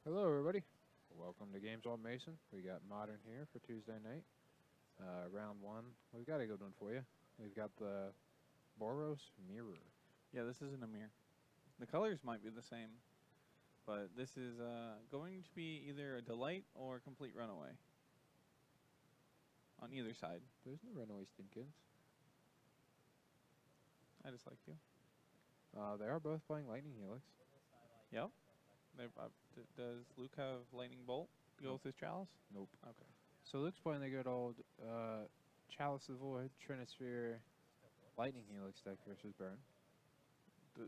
Hello, everybody. Welcome to GameSwap Mason. We got Modern here for Tuesday night. Round one. We've got a good one for you. We've got the Boros Mirror. Yeah, this isn't a mirror. The colors might be the same, but this is going to be either a delight or a complete runaway on either side. There's no runaway Stinkins. I just like you. They are both playing Lightning Helix. Yep. Does Luke have Lightning Bolt to go with his Chalice? Nope. Okay. So Luke's playing the good old Chalice of the Void, Trinisphere, Lightning Helix deck versus Burn.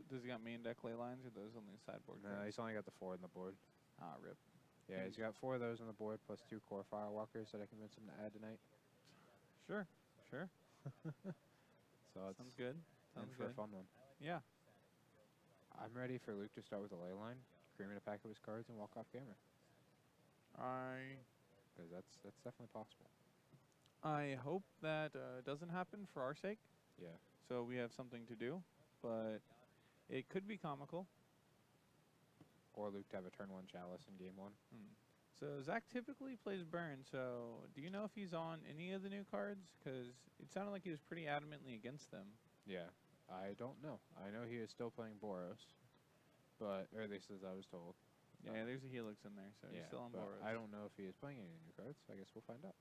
Does he got main deck ley lines or those on the sideboard? No, he's only got the 4 on the board. Ah, rip. Yeah, he's got 4 of those on the board plus 2 core Firewalkers that I convinced him to add tonight. Sure. So it's Sounds good. in Sounds for a good. fun one. Yeah. I'm ready for Luke to start with a ley line, Creemer to pack up his cards, and walk off camera. Because that's definitely possible. I hope that doesn't happen for our sake, Yeah. so we have something to do, but it could be comical. Or Luke to have a turn 1 Chalice in game 1. So Zach typically plays Burn, so do you know if he's on any of the new cards? Because it sounded like he was pretty adamantly against them. Yeah. I don't know. I know he is still playing Boros. But, or at least as I was told. Yeah, there's a Helix in there, so he's still on but Boros. I don't know if he is playing any new cards. I guess we'll find out.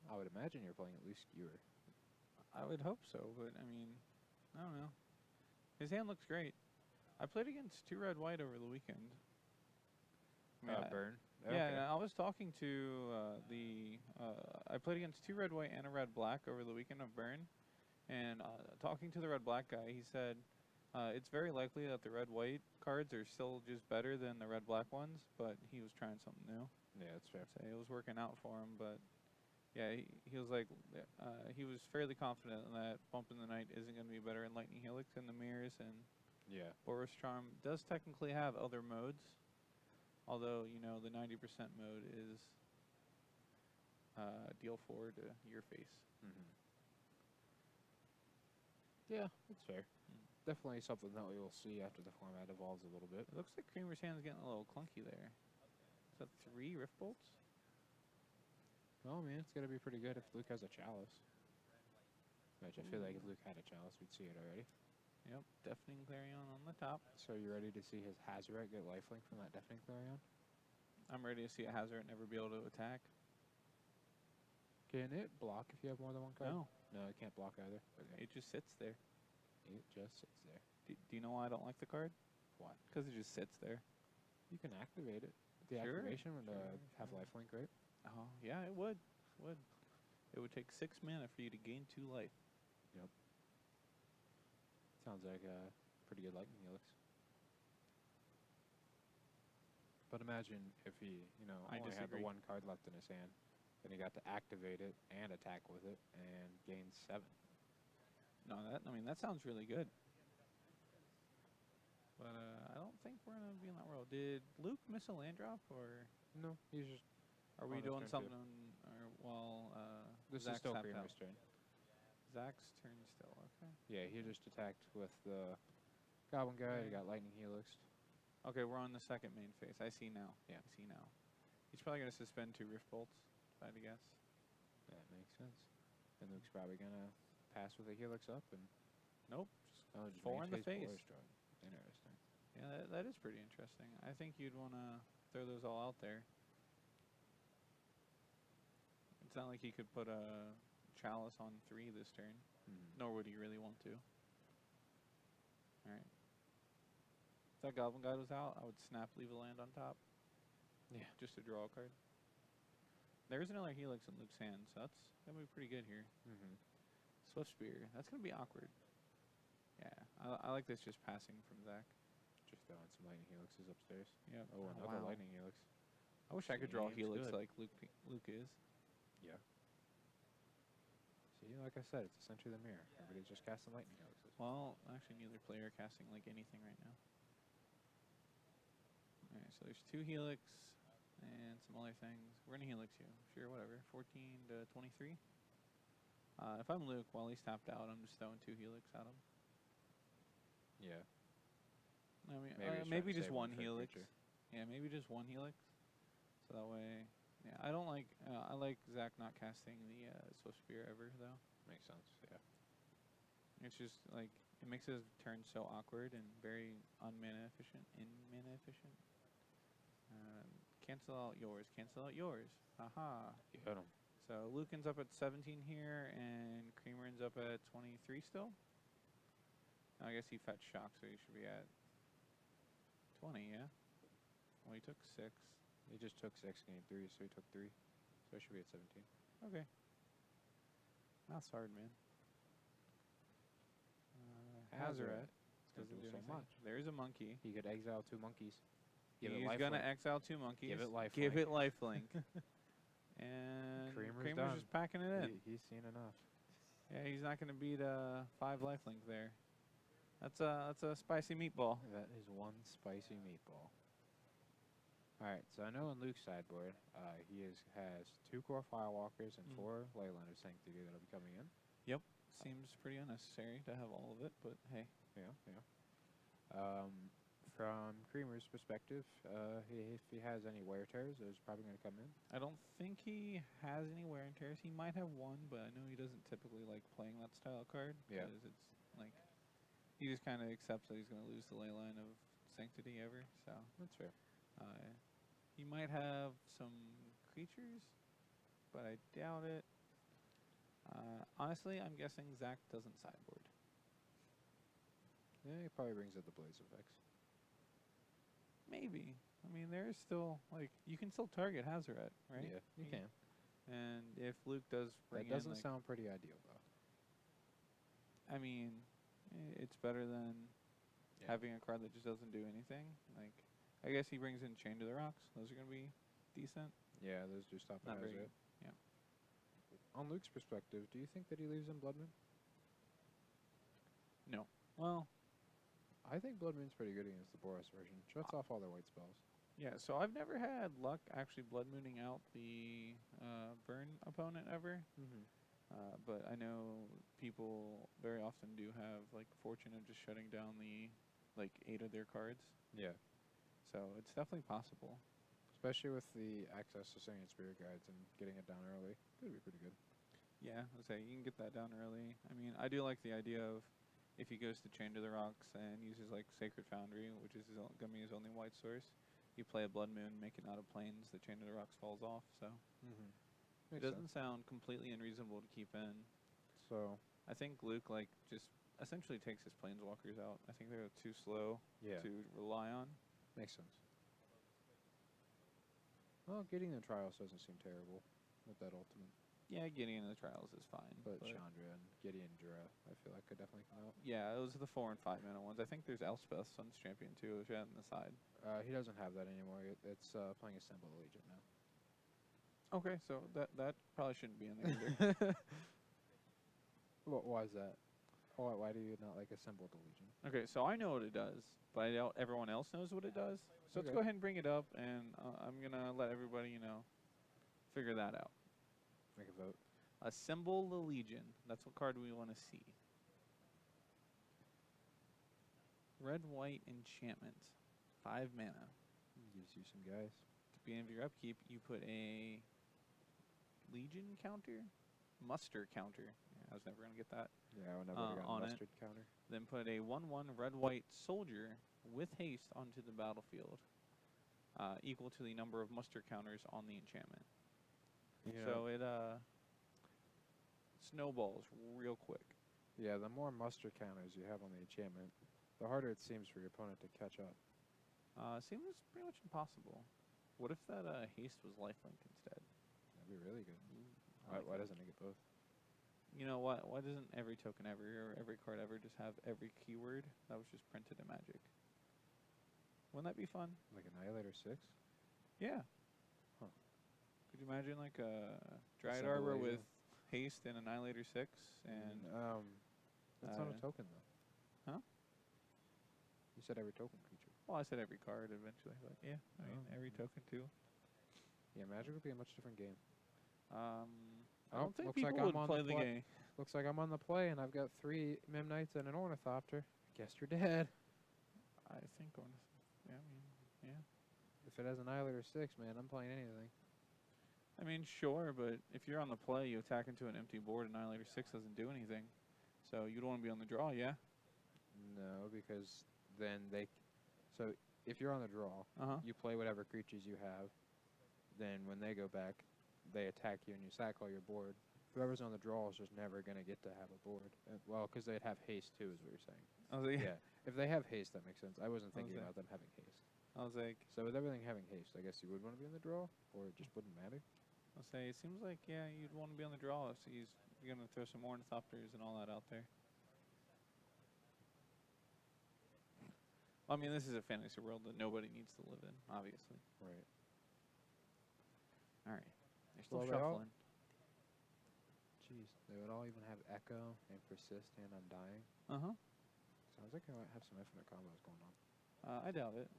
I would imagine you're playing at least Skewer. I would hope so, but I mean, I don't know. His hand looks great. I played against 2 red-white over the weekend. I mean, Burn? Yeah, Okay. and I was talking to I played against 2 red-white and a red-black over the weekend of Burn. And talking to the red-black guy, he said it's very likely that the red-white cards are still just better than the red-black ones, but he was trying something new. Yeah, that's fair. So it was working out for him, but yeah, he was like, he was fairly confident that Bump in the Night isn't going to be better in Lightning Helix than the Mirrors, and Yeah. Boros Charm does technically have other modes, although, you know, the 90% mode is deal 4 to your face. Yeah, that's fair. Definitely something that we will see after the format evolves a little bit. It looks like Creemer's hand's getting a little clunky there. Is that 3 Rift Bolts? Oh man, it's gonna be pretty good if Luke has a Chalice. Which I feel like if Luke had a Chalice, we'd see it already. Yep, Deafening Clarion on the top. So you ready to see his Hazoret get lifelink from that Deafening Clarion? I'm ready to see a Hazoret never be able to attack. Can it block if you have more than 1 card? No. No, it can't block either. Okay. It just sits there. It just sits there. Do you know why I don't like the card? Why? Because it just sits there. You can activate it. The Sure, activation would sure, have sure. lifelink, right? Oh, yeah, it would. It would take 6 mana for you to gain 2 life. Yep. Sounds like a pretty good Lightning Helix. But imagine if he, I only had the disagree. 1 card left in his hand, then he got to activate it and attack with it and gain 7. No, that sounds really good. But I don't think we're going to be in that world. Did Luke miss a land drop, or No, he's just. are on we his doing turn something too. while This Zach's is still tapped Creemer's out? turn. Zach's turn still, okay. Yeah, he just attacked with the Goblin guy. He got Lightning Helix. Okay, we're on the second main phase. I see now. Yeah. I see now. He's probably going to suspend 2 Rift Bolts, if I had to guess. That makes sense. And Luke's probably gonna pass with a Helix up and Nope. just 4 in the maintain his face. Boros Charm. Interesting. Yeah, that is pretty interesting. I think you'd want to throw those all out there. It's not like he could put a Chalice on 3 this turn, nor would he really want to. Alright. If that Goblin Guide was out, I would snap leave a land on top. Yeah. Just to draw a card. There's another Helix in Luke's hand, so that's going to be pretty good here. Swift Spear. That's going to be awkward. Yeah, I like this just passing from Zach. Just throwing some Lightning Helixes upstairs. Yeah. Oh, another wow. Lightning Helix. I wish I could draw Seems Helix good. like Luke is. Yeah. See, like I said, it's essentially the mirror. Everybody's just casting Lightning Helixes. Well, actually, neither player casting like anything right now. Alright, so there's 2 Helix and some other things. We're gonna Helix you. Sure, whatever. 14 to 23. If I'm Luke, while he's tapped out, I'm just throwing 2 Helix at him. Yeah. I mean, Maybe he's trying maybe to just save one one for the helix. future. Yeah, maybe just one helix. So that way, yeah, I don't like. I like Zach not casting the Swift Spear ever though. Makes sense. Yeah. It's just like it makes his turn so awkward and very unmana efficient. Cancel out yours. Cancel out yours. Haha. Get him. So Lucan's up at 17 here, and Creemer's up at 23 still. I guess he fetched shock, so he should be at 20. Yeah. Well, he took 6. He just took 6, gained 3, so he took 3. So he should be at 17. Okay. Math's hard, man. Hazaret doesn't do so anything. much. There's a monkey. He could exile 2 monkeys. He's gonna exile 2 monkeys. Give it lifelink. Give it lifelink. And Creemer's Creemer's just packing it in. He's seen enough. Yeah, he's not gonna beat 5 lifelink there. That's a spicy meatball. That is 1 spicy meatball. Alright, so I know on Luke's sideboard, he has 2 core Firewalkers and 4 Leyline of Sanctity that'll be coming in. Yep. Seems pretty unnecessary to have all of it, but hey. Yeah. From Creemer's perspective, if he has any wear tears, those are probably going to come in. I don't think he has any wear and tears. He might have one, but I know he doesn't typically like playing that style card. Yeah. Because it's like, he just kind of accepts that he's going to lose the Leyline of Sanctity ever, so. That's fair. He might have some creatures, but I doubt it. Honestly, I'm guessing Zach doesn't sideboard. Yeah, he probably brings up the Blaze effects. Maybe. I mean, there's still, like, you can still target Hazaret, right? Yeah, you can. And if Luke does bring That doesn't in, like, sound pretty ideal, though. I mean, it's better than Yeah. having a card that just doesn't do anything. Like, I guess he brings in Chain to the Rocks. Those are going to be decent. Yeah, those do stop Not at very Hazaret. good. Yeah. On Luke's perspective, do you think that he leaves in Blood Moon? No. Well, I think Blood Moon's pretty good against the Boros version. Shuts off all their white spells. yeah, so I've never had luck actually Blood Mooning out the burn opponent ever. But I know people very often do have, like, fortune of just shutting down the, like, 8 of their cards. Yeah. So it's definitely possible. Especially with the access to Singing Spirit Guides and getting it down early. Could be pretty good. Yeah, I would say you can get that down early. I mean, I do like the idea of if he goes to Chain to the Rocks and uses, like, Sacred Foundry, which is going to be his only white source, you play a Blood Moon, make it out of Plains, the Chain to the Rocks falls off, so. It doesn't sound completely unreasonable to keep in. So, I think Luke, like, just essentially takes his Planeswalkers out. I think they're too slow yeah, to rely on. makes sense. Well, getting the Trials doesn't seem terrible with that ultimate. Yeah, getting into the Trials is fine. But Chandra and Gideon Jura, I feel like could definitely come out. Yeah, those are the 4 and 5 mana ones. I think there's Elspeth, Sun's Champion, too, if you have on the side. He doesn't have that anymore. It's playing Assemble Legion now. Okay, so that probably shouldn't be in there either. Why is that? Why do you not like Assemble the Legion? Okay, so I know what it does, but I doubt everyone else knows what it does. So let's Okay. go ahead and bring it up, and I'm going to let everybody, figure that out. Make a vote. Assemble the Legion. That's what card we want to see. Red-white enchantment. 5 mana. Gives you some guys. At the beginning of your upkeep, you put a Legion counter? Muster counter. Yeah, I was never going to get that. Yeah, I would never have on gotten it. Mustard counter. Then put a 1/1 red-white soldier with haste onto the battlefield, equal to the number of muster counters on the enchantment. So it snowballs real quick. Yeah, the more muster counters you have on the enchantment, the harder it seems for your opponent to catch up. Seems pretty much impossible. What if that haste was lifelink instead? That'd be really good. I like Why that. doesn't it get both? You know what? Why doesn't every token ever or every card ever just have every keyword that was just printed in Magic? Wouldn't that be fun? Like Annihilator 6? Yeah. Huh. Could you imagine like a Dryad Assemble Arbor Legion. with haste and Annihilator 6 and that's not a token though. Huh? You said every token creature. well, I said every card eventually, but yeah, I mean every token too. Yeah, Magic would be a much different game. I don't think looks like people I'm would on play the the play. game. Looks like I'm on the play, and I've got 3 Mem Knights and an Ornithopter. Guess you're dead. I think going to, yeah, I mean, yeah. If it has Annihilator 6, man, I'm playing anything. I mean, sure, but if you're on the play, you attack into an empty board, Annihilator 6 doesn't do anything. So you'd want to be on the draw, yeah? No, because then they... So if you're on the draw, you play whatever creatures you have. Then when they go back, they attack you and you sack all your board. Whoever's on the draw is just never going to get to have a board. Well, because they'd have haste too, is what you're saying. I was like, Yeah. If they have haste, that makes sense. I wasn't thinking Okay. about them having haste. I was like, So with everything having haste, I guess you would want to be on the draw, or it just wouldn't matter. I'll say, it seems like, yeah, you'd want to be on the draw if you're going to throw some Ornithopters and all that out there. I mean, this is a fantasy world that nobody needs to live in, obviously. Right. All right. They're still Well, they all- shuffling. Jeez, they would all even have Echo and Persist and Undying. Uh-huh. Sounds like I might have some infinite combos going on. I doubt it.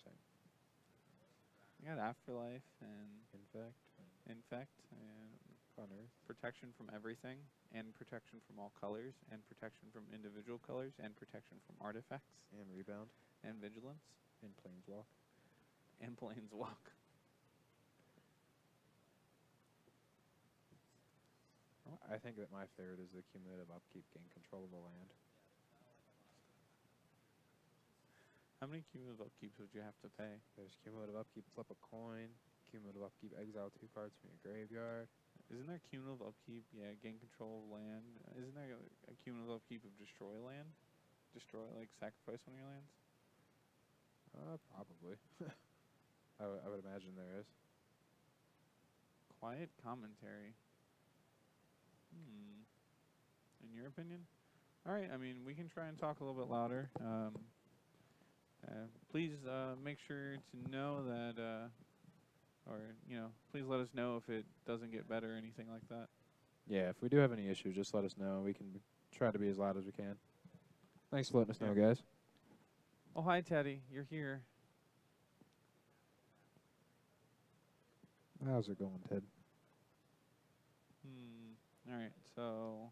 Same. You got Afterlife and Infect and Infect and Unearth. protection from everything, and protection from all colors, and protection from individual colors, and protection from artifacts, And Rebound. and vigilance, And Planeswalk. and planeswalk. I think that my favorite is the cumulative upkeep, gain control of the land. How many cumulative upkeeps would you have to pay? There's cumulative upkeep, flip a coin. Cumulative upkeep, exile 2 cards from your graveyard. Isn't there cumulative upkeep? Yeah, gain control of land. Isn't there a cumulative upkeep of destroy land? Destroy, like sacrifice one of your lands? Probably. I would imagine there is. Quiet commentary. In your opinion? All right. I mean, we can try and talk a little bit louder. Please make sure to know that, or please let us know if it doesn't get better or anything like that. Yeah, if we do have any issues, just let us know. We can try to be as loud as we can. Thanks for letting us know, guys. Oh, hi, Teddy. You're here. How's it going, Ted? All right. So,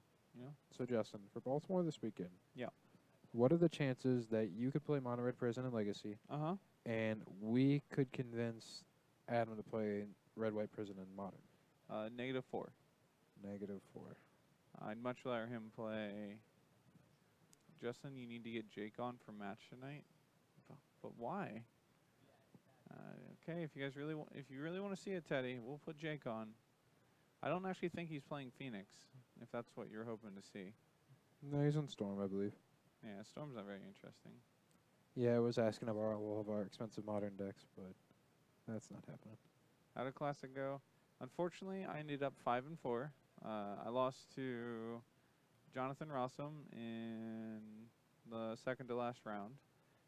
So, Justin, for Baltimore this weekend, Yeah. what are the chances that you could play Mono Red Prison and Legacy, Uh-huh. and we could convince Adam to play Red White Prison and Modern? -4. -4. I'd much rather him play. Justin, you need to get Jake on for match tonight. But why? Okay, if you guys really want to see it, Teddy, we'll put Jake on. I don't actually think he's playing Phoenix, if that's what you're hoping to see. No, he's on Storm, I believe. Yeah, Storm's not very interesting. Yeah, I was asking about all of our expensive Modern decks, but that's not happening. How did Classic go? Unfortunately, I ended up 5-4. I lost to Jonathan Rossum in the second to last round,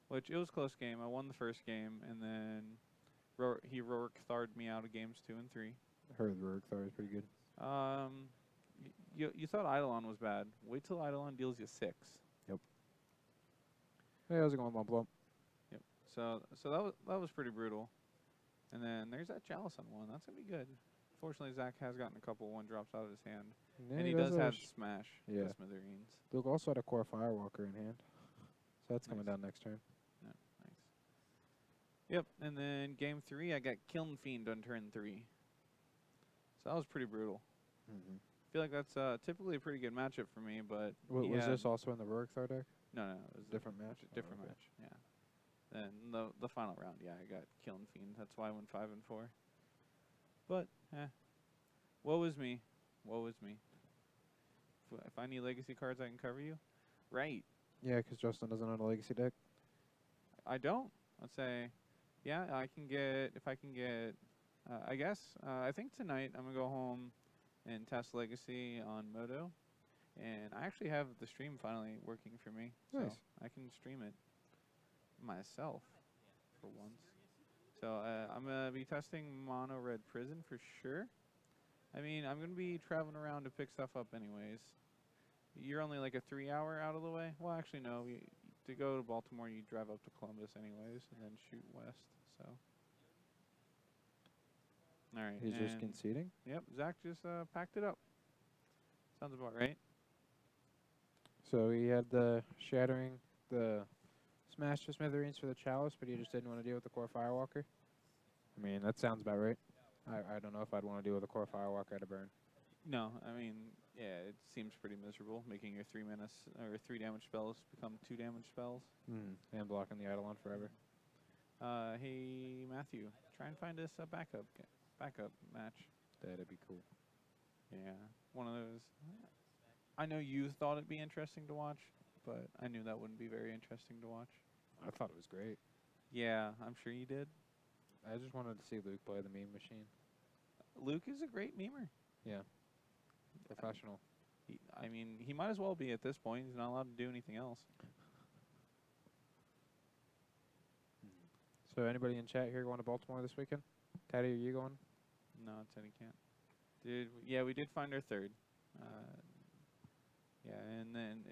which it was a close game. I won the first game, and then he Rourke-Thar'd me out of games 2 and 3. I heard the Rourke-Thar is pretty good. You thought Eidolon was bad. Wait till Eidolon deals you 6. Hey, how's it going, Lump Lump? Yep. So that was pretty brutal. And then there's that Chalice on one. That's gonna be good. Fortunately, Zach has gotten a couple 1-drops out of his hand, Yeah, and he does have sh- Smash. Yeah. The Smithereens. Luke also had a Core Firewalker in hand, so that's coming Nice. down next turn. Yeah, nice. Yep. And then game 3, I got Kiln Fiend on turn 3. So that was pretty brutal. Mm-hmm. I feel like that's typically a pretty good matchup for me, but Was yeah, this also in the Rourke-Thar deck? No, it was Different match? a different Oh, okay. match. Yeah. Then the final round, yeah, I got Kiln Fiend. That's why I went 5-4. But woe is me. Woe is me. If I need legacy cards, I can cover you. Right. Yeah, because Justin doesn't own a Legacy deck. I don't. I'd say, yeah, I can get, if I can get, I guess, I think tonight I'm going to go home and test Legacy on Moto. And I actually have the stream finally working for me. Nice. So I can stream it myself for once. So I'm going to be testing Mono Red Prison for sure. I mean, I'm going to be traveling around to pick stuff up anyways. You're only like a 3-hour out of the way. Well, actually, no. To go to Baltimore, you drive up to Columbus anyways and then shoot west. So, all right. He's just and conceding? Yep, Zach just packed it up. Sounds about right. So he had the Shattering the Smash to Smithereens for the Chalice, but he just didn't want to deal with the Core Firewalker. I mean, that sounds about right. I don't know if I'd want to deal with a Core Firewalker at a burn. No, I mean, yeah, it seems pretty miserable making your 3 damage spells become 2 damage spells. And blocking the Eidolon forever. Hey Matthew, try and find us a backup match. That'd be cool. Yeah, one of those. I know you thought it'd be interesting to watch, but I knew that wouldn't be very interesting to watch. I thought it was great. Yeah, I'm sure you did. I just wanted to see Luke play the meme machine. Luke is a great memer. Yeah. Professional. I mean, he might as well be at this point. He's not allowed to do anything else. So anybody in chat here going to Baltimore this weekend? Teddy, are you going? No, Teddy can't. Yeah, we did find our third. Yeah, and then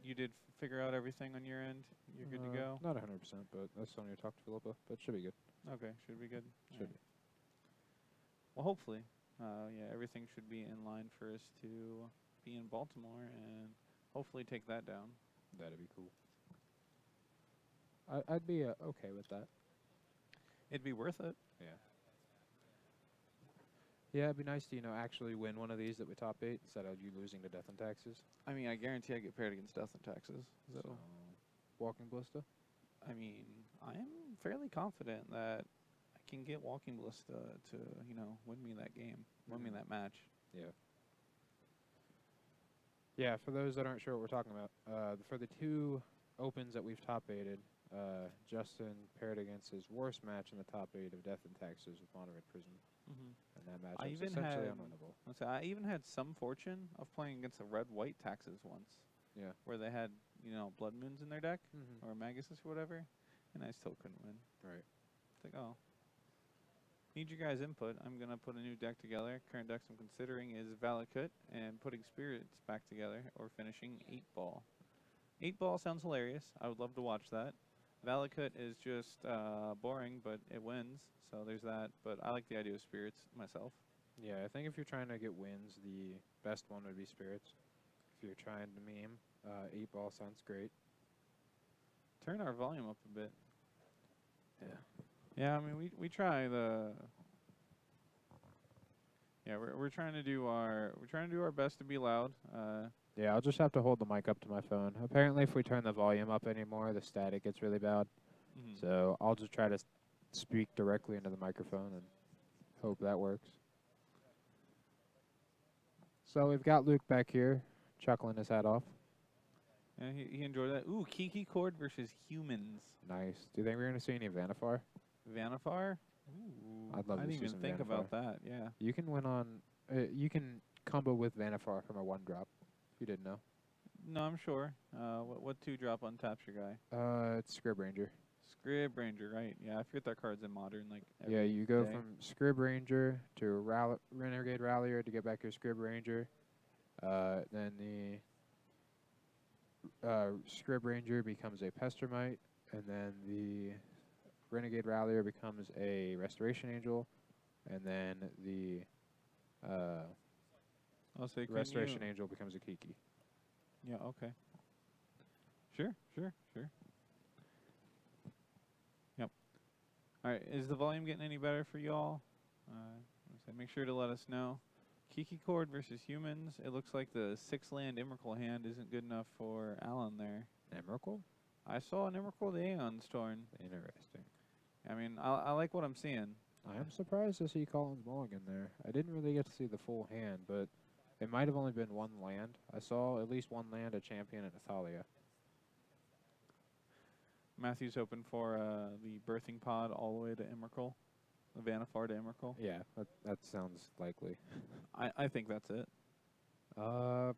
you did figure out everything on your end? You're good to go? Not 100%, but I still need to talk to Philippa, but should be good. Okay, should be good? Should be. Well, hopefully. Yeah, everything should be in line for us to be in Baltimore and hopefully take that down. That'd be cool. I'd be okay with that. It'd be worth it. Yeah. Yeah, it'd be nice to, actually win one of these that we top 8 instead of you losing to Death and Taxes. I mean, I guarantee I get paired against Death and Taxes. So, Walking Ballista? I mean, I'm fairly confident that I can get Walking Ballista to, win me that game, win me that match. Yeah. Yeah, for those that aren't sure what we're talking about, for the 2 opens that we've top 8'd, Justin paired against his worst match in the top 8 of Death and Taxes with Monterey Prison. And that match was essentially unwinnable. I even had some fortune of playing against the red-white Taxes once. Yeah. Where they had, Blood Moons in their deck, or Maguses or whatever, and I still couldn't win. Right. It's like, oh. Need your guys' input. I'm going to put a new deck together. Current decks I'm considering is Valakut and putting Spirits back together, or finishing 8-Ball. 8-Ball sounds hilarious. I would love to watch that. Valakut is just boring, but it wins, so there's that. But I like the idea of Spirits myself. Yeah, I think if you're trying to get wins, the best one would be Spirits. If you're trying to meme, 8-Ball sounds great. Turn our volume up a bit. Yeah. Yeah, I mean, we try the... Yeah, we're trying to do our best to be loud. Yeah, I'll just have to hold the mic up to my phone. Apparently, if we turn the volume up anymore, the static gets really bad. So I'll just try to speak directly into the microphone and hope that works. So we've got Luke back here, chuckling his hat off. Yeah, he enjoyed that. Ooh, Kiki Cord versus Humans. Nice. Do you think we're going to see any Vanifar? Vanifar? Ooh, I'd love to see some Vanifar. I didn't even think about that, yeah. You can win on... you can combo with Vanifar from a 1-drop. You didn't know? No, I'm sure. What 2-drop untaps your guy? It's Scrib Ranger. Scrib Ranger, right. Yeah, I forget that card's in Modern. Yeah, you go from Scrib Ranger to Renegade Rallier to get back your Scrib Ranger. Then the Scrib Ranger becomes a Pestermite, and then the Renegade Rallier becomes a Restoration Angel, and then the Restoration Angel becomes a Kiki. Yeah, okay. Sure. Yep. All right, is the volume getting any better for y'all? Make sure to let us know. Kiki Cord versus Humans. It looks like the 6-land Emrakul hand isn't good enough for Alan there. Emrakul? I saw an Emrakul the Aeon's Torn. Interesting. I mean, I like what I'm seeing. I am surprised to see Colin's Mulligan there. I didn't really get to see the full hand, but it might have only been 1 land. I saw at least 1 land, a champion, and Athalia. Matthew's hoping for the birthing pod all the way to Emrakul. The Vanifar to Emrakul. Yeah, that sounds likely. I think that's it.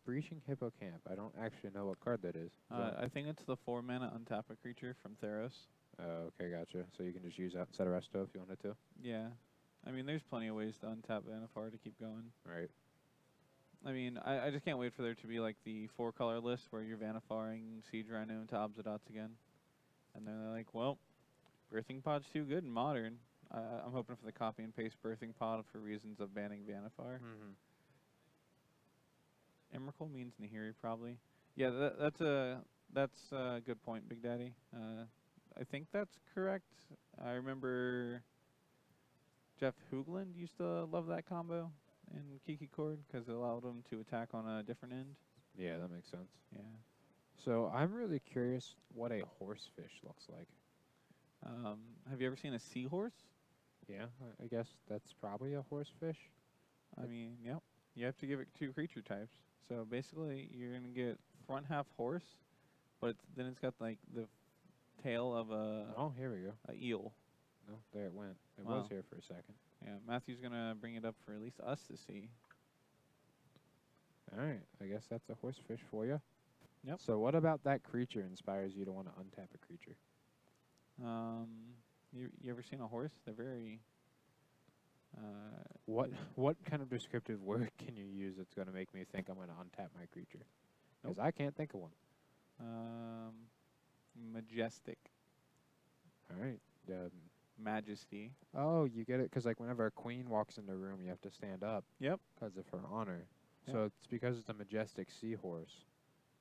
Breaching Hippocamp. I don't actually know what card that is. I think it's the 4-mana untap a creature from Theros. Oh, okay, gotcha. So you can just use that instead of Resto if you wanted to? Yeah. I mean, there's plenty of ways to untap Vanifar to keep going. Right. I mean, I just can't wait for there to be like the 4-color list where you're Vanifaring Siege Rhino into Obsidots again. And then they're like, well, Birthing Pod's too good in Modern. I'm hoping for the copy and paste Birthing Pod for reasons of banning Vanifar. Emrakul means Nahiri, probably. Yeah, that's a That's a good point, Big Daddy. I think that's correct. I remember Jeff Hoogland used to love that combo in Kiki Chord because it allowed him to attack on a different end. Yeah, that makes sense. Yeah. So I'm really curious what a horsefish looks like. Have you ever seen a seahorse? Yeah, I guess that's probably a horsefish. I mean, yep. You have to give it 2 creature types. So basically, you're gonna get front half horse, but then it's got like the tail of a here we go. A eel. No, there it went. It Wow. was here for a second. Yeah, Matthew's gonna bring it up for at least us to see. All right, I guess that's a horsefish for you. Yep. So what about that creature inspires you to want to untap a creature? You ever seen a horse? They're very. What kind of descriptive word can you use that's going to make me think I'm going to untap my creature? Because I can't think of one. Majestic. All right. Majesty. Oh, you get it? Because like whenever a queen walks into a room, you have to stand up. Yep. Because of her honor. Yep. So it's because it's a majestic seahorse,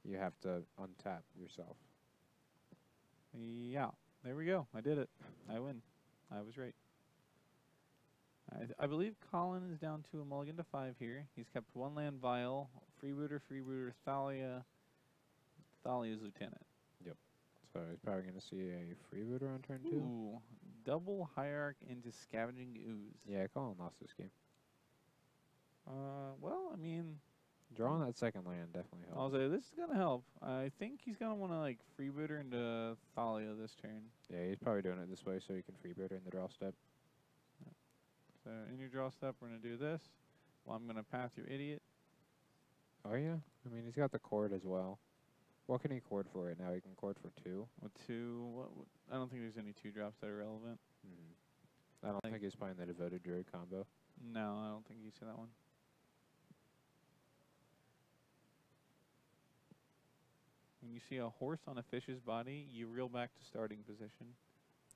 you have to untap yourself. Yeah. There we go. I did it. I win. I was right. I believe Colin is down to a mulligan to 5 here. He's kept 1 land vial, freebooter, Thalia, Thalia's lieutenant. Yep. So he's probably going to see a freebooter on turn 2. Ooh, double hierarch into scavenging ooze. Yeah, Colin lost this game. Well, I mean, drawing that second land definitely helps. I'll say this is gonna help. I think he's gonna want to like freebooter into Thalia this turn. Yeah, he's probably doing it this way so he can freebooter in the draw step. So in your draw step, we're gonna do this. Well, I'm gonna path your idiot. Oh yeah, I mean he's got the cord as well. What can he cord for right now? He can cord for 2. With 2, I don't think there's any 2 drops that are relevant. I don't think he's playing the devoted druid combo. No, I don't think you see that one. When you see a horse on a fish's body, you reel back to starting position.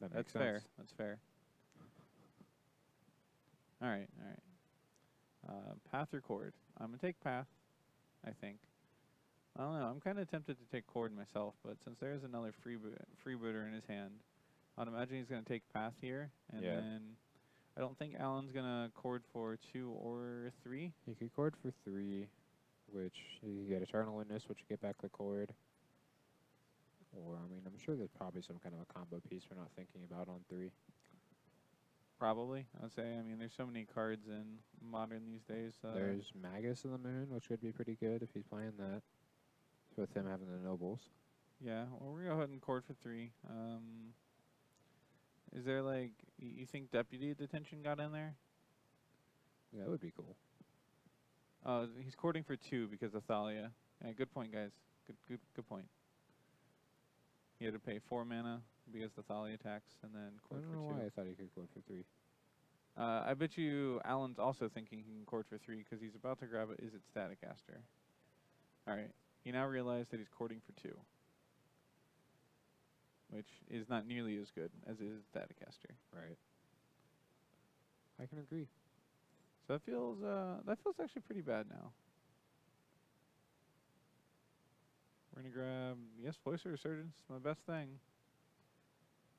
That's fair. That's fair. All right. Path or cord? I'm going to take path, I think. I don't know. I'm kind of tempted to take cord myself, but since there's another freebooter in his hand, I'd imagine he's going to take path here. And then I don't think Alan's going to cord for 2 or 3. He could cord for 3, which you get Eternal Witness, which you get back the cord. Or, I mean, I'm sure there's probably some kind of a combo piece we're not thinking about on 3. Probably, I'd say. I mean, there's so many cards in Modern these days. There's Magus of the Moon, which would be pretty good if he's playing that. With him having the Nobles. Yeah, well, we're going to go ahead and cord for 3. Is there, like, you think Deputy Detention got in there? Yeah, that would be cool. He's cording for 2 because of Thalia. Yeah, good point, guys. Good point. He had to pay 4 mana because the Thalia attacks, and then cord for 2. I don't know why I thought he could cord for 3. I bet you Alan's also thinking he can cord for 3 because he's about to grab it. Is it Staticaster? All right. He now realized that he's cording for 2, which is not nearly as good as is Staticaster. Right. I can agree. So that feels actually pretty bad now. We're gonna grab Voice of Resurgence, my best thing.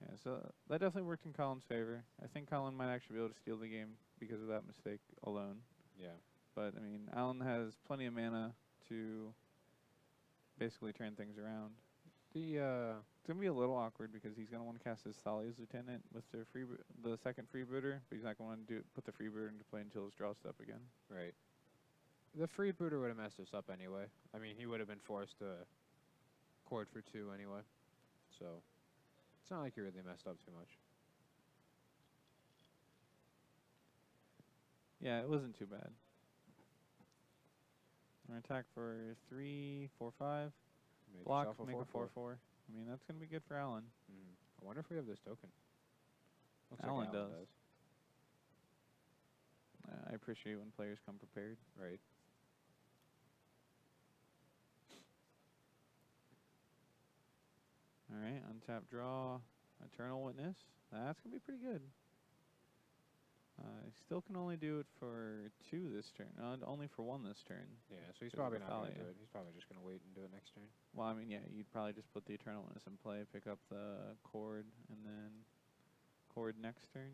Yeah, so that definitely worked in Colin's favor. I think Colin might actually be able to steal the game because of that mistake alone. Yeah. But I mean, Alan has plenty of mana to basically turn things around. It's gonna be a little awkward because he's gonna want to cast his Thalia's Lieutenant with the second freebooter, but he's not gonna want to put the freebooter into play until his draw step again. Right. The freebooter would have messed us up anyway. I mean, he would have been forced to cord for 2 anyway. So it's not like you really messed up too much. Yeah, it wasn't too bad. We're gonna attack for 3, 4, 5. Block, make a 4/4. I mean, that's gonna be good for Alan. I wonder if we have this token. Looks Alan like does. I appreciate when players come prepared. Right. All right, untap, draw, Eternal Witness. That's gonna be pretty good. Still can only do it for 2 this turn. Only for 1 this turn. Yeah, so he's probably not going to do it. He's probably just going to wait and do it next turn. Well, I mean, yeah, you'd probably just put the Eternal Witness in play, pick up the Cord, and then Cord next turn.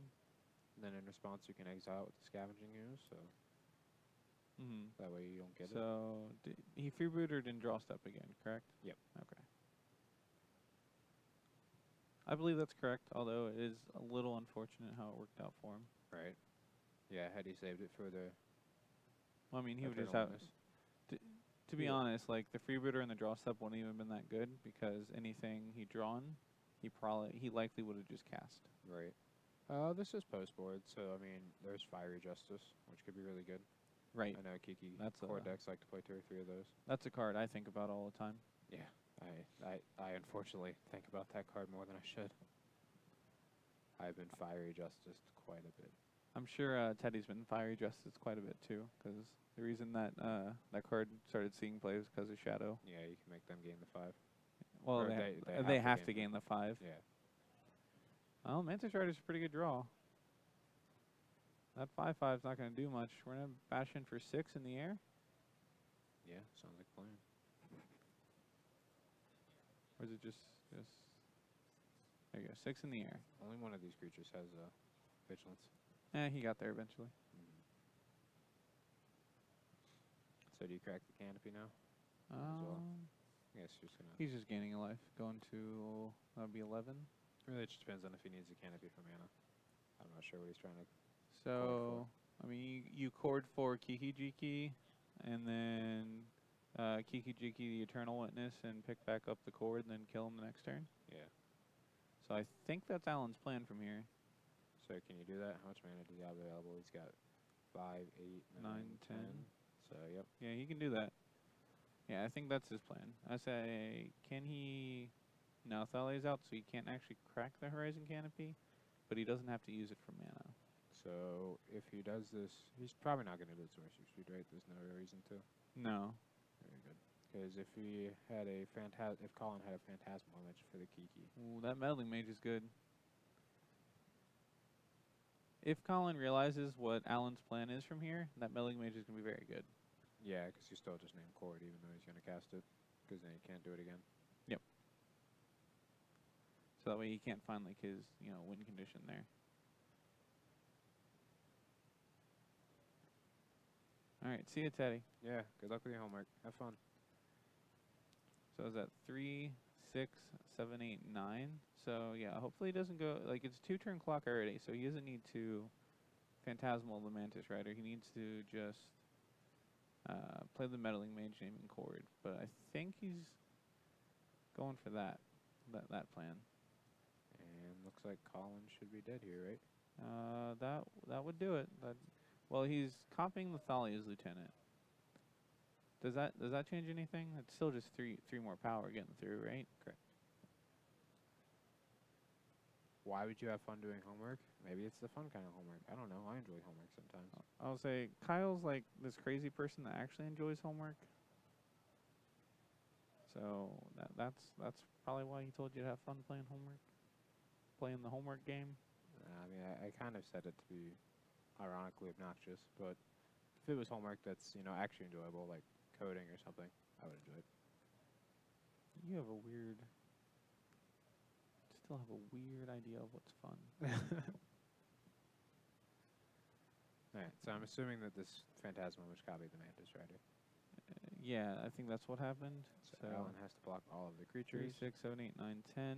And then in response, you can exile with the Scavenging Ooze, so that way you don't get it. So he freebooted and draw step again, correct? Yep. Okay. I believe that's correct, although it is a little unfortunate how it worked out for him. Right. Yeah, had he saved it for the... Well, I mean, he would just have... To be honest, like, the freebooter and the draw step wouldn't even been that good, because anything he drawn, he likely would have just cast. Right. This is post-board, so, I mean, there's Fiery Justice, which could be really good. Right. I know Kiki That's core decks like to play 2 or 3 of those. That's a card I think about all the time. Yeah. I unfortunately think about that card more than I should. I've been Fiery Justice quite a bit. I'm sure Teddy's been Fiery Justice quite a bit too, because the reason that that card started seeing play was because of Shadow. Yeah, you can make them gain the 5. Well, they have to gain the 5. Yeah. Well, Mantis Rider's a pretty good draw. That 5/5's not going to do much. We're going to bash in for 6 in the air. Yeah, sounds like a plan. Or is it just there you go, 6 in the air. Only one of these creatures has vigilance. He got there eventually. So do you crack the canopy now? As well? I guess he's just gaining a life. Going to that'll be 11. Really, it just depends on if he needs a canopy for mana. I'm not sure what he's trying to. So I mean, you cord for Kiki Jiki, and then Kiki Jiki the Eternal Witness, and pick back up the cord, and then kill him the next turn. Yeah. So I think that's Alan's plan from here. So can you do that? How much mana does he have available? He's got 5, 8, 9, 10. So yep. Yeah, he can do that. Yeah, I think that's his plan. I say, can he? No, Thalia's out, so he can't actually crack the Horizon Canopy, but he doesn't have to use it for mana. So if he does this, he's probably not going to do it Sorcery Speed, right? There's no reason to. No. Very good. Because if he had a if Colin had a Phantasmal Image for the Kiki. Ooh, that Meddling Mage is good. If Colin realizes what Alan's plan is from here, that Meddling Mage is going to be very good. Yeah, because you still just name Cord even though he's going to cast it. Because then he can't do it again. Yep. So that way he can't find like his, win condition there. Alright, see you, Teddy. Yeah, good luck with your homework. Have fun. So is that 3, 6, 7, 8, 9? So yeah, hopefully he doesn't go, like it's a 2-turn clock already, so he doesn't need to Phantasmal the Mantis Rider. He needs to just play the Meddling Mage naming Cord. But I think he's going for that plan. And looks like Colin should be dead here, right? That would do it. Well, he's copying the Thalia's Lieutenant. Does that change anything? It's still just three more power getting through, right? Correct. Why would you have fun doing homework? Maybe it's the fun kind of homework. I don't know. I enjoy homework sometimes. I'll say Kyle's like this crazy person that actually enjoys homework. So that's probably why he told you to have fun playing the homework game. I mean, I kind of said it to be ironically obnoxious, but if it was homework that's actually enjoyable, like coding or something, I would enjoy it. You have a weird. Still have a weird idea of what's fun. Alright, so I'm assuming that this Phantasmal Image copied the Mantis Rider. Yeah, I think that's what happened. So Alan has to block all of the creatures. 3, 6, 7, 8, 9, 10.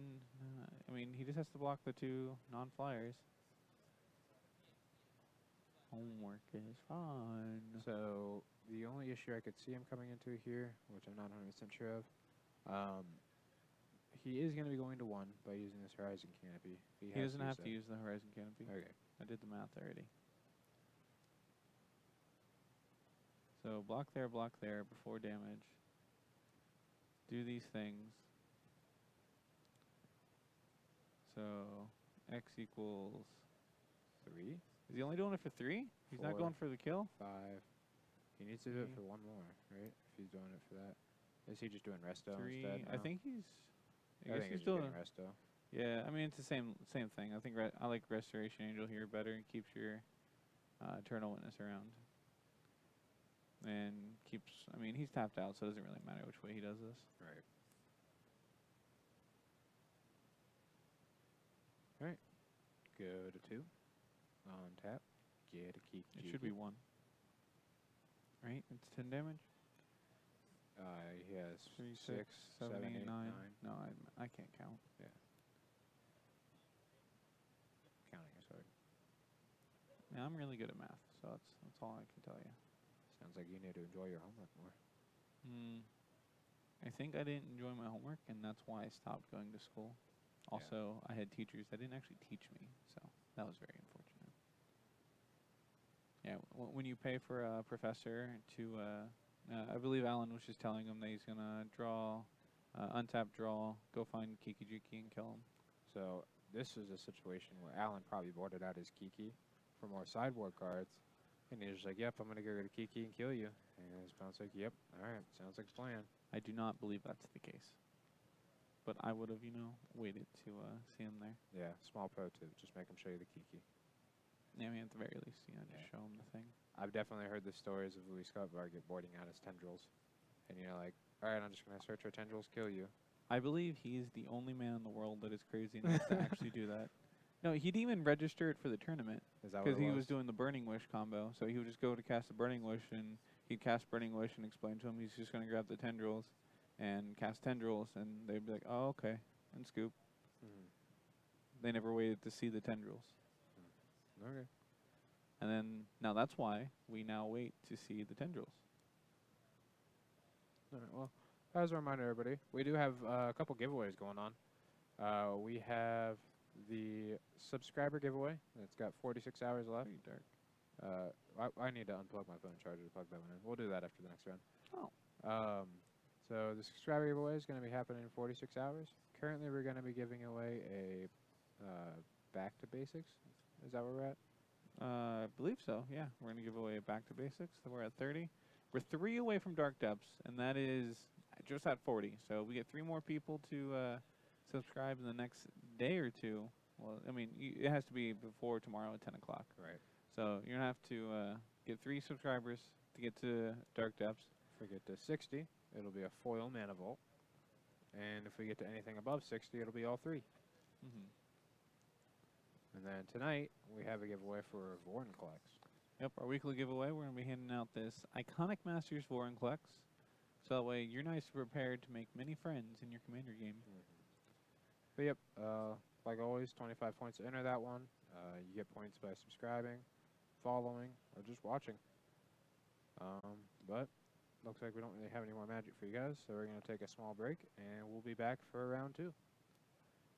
I mean, he just has to block the 2 non-flyers. Homework is fun. So the only issue I could see him coming into here, which I'm not 100% sure of, he is going to be going to 1 by using this Horizon Canopy. He doesn't have to use the Horizon Canopy. Okay. I did the math already. So block there before damage. Do these things. So X equals 3. Is he only doing it for 3? He's 4, not going for the kill? 5. He needs to do it for 1 more, right? If he's doing it for that. Is he just doing Resto 3. instead now? I think he's. I think he's doing Resto. Yeah, I mean it's the same thing. I think I like Restoration Angel here better and keeps your Eternal Witness around. And keeps, I mean, he's tapped out, so it doesn't really matter which way he does this. Right. Alright. Go to 2. On tap. Get a key. It should be 1. Right? It's 10 damage? He has 3, 6, 7, 8, 9. 9. No, I can't count. Yeah. Counting is hard. Yeah, I'm really good at math, so that's all I can tell you. Sounds like you need to enjoy your homework more. I think I didn't enjoy my homework, and that's why I stopped going to school. Also, I had teachers that didn't actually teach me, so that was very unfortunate. Yeah, when you pay for a professor to, I believe Alan was just telling him that he's going to draw, untap draw, go find Kiki-Jiki and kill him. So this is a situation where Alan probably boarded out his Kiki for more sideboard cards. And he's just like, yep, I'm going to go to Kiki and kill you. And his opponent's like, yep, all right, sounds like a plan. I do not believe that's the case. But I would have, you know, waited to see him there. Yeah, small pro tip, just make him show you the Kiki. Yeah, I mean, at the very least, you know, just show him the thing. I've definitely heard the stories of Louis Scott Vargas boarding out his tendrils. And you're like, all right, I'm just going to search for tendrils, kill you. I believe he's the only man in the world that is crazy enough to actually do that. No, he'd even register it for the tournament. Is that what it was? Because he was doing the Burning Wish combo. So he would just go to cast the Burning Wish, and he'd cast Burning Wish and explain to him he's just going to grab the tendrils and cast tendrils, and they'd be like, oh, okay, and scoop. They never waited to see the tendrils. Okay. And then, now that's why we now wait to see the tendrils. All right, well, as a reminder, everybody, we do have a couple giveaways going on. We have the subscriber giveaway. It's got 46 hours left. Pretty dark. I need to unplug my phone charger to plug that one in. We'll do that after the next round. Oh. So the subscriber giveaway is going to be happening in 46 hours. Currently, we're going to be giving away a Back to Basics. Is that where we're at? I believe so, yeah. We're going to give away a Back to Basics. So we're at 30. We're 3 away from Dark Depths, and that is just at 40. So we get 3 more people to subscribe in the next day or 2. Well, I mean, it has to be before tomorrow at 10 o'clock. Right. So you're going to have to get 3 subscribers to get to Dark Depths. If we get to 60, it'll be a foil Mana Vault. And if we get to anything above 60, it'll be all 3. And then tonight, we have a giveaway for Vorinclex. Yep, our weekly giveaway. We're going to be handing out this Iconic Masters Vorinclex. So that way you're nice and prepared to make many friends in your Commander game. But yep, like always, 25 points to enter that one. You get points by subscribing, following, or just watching. But looks like we don't really have any more magic for you guys, so we're going to take a small break, and we'll be back for round 2.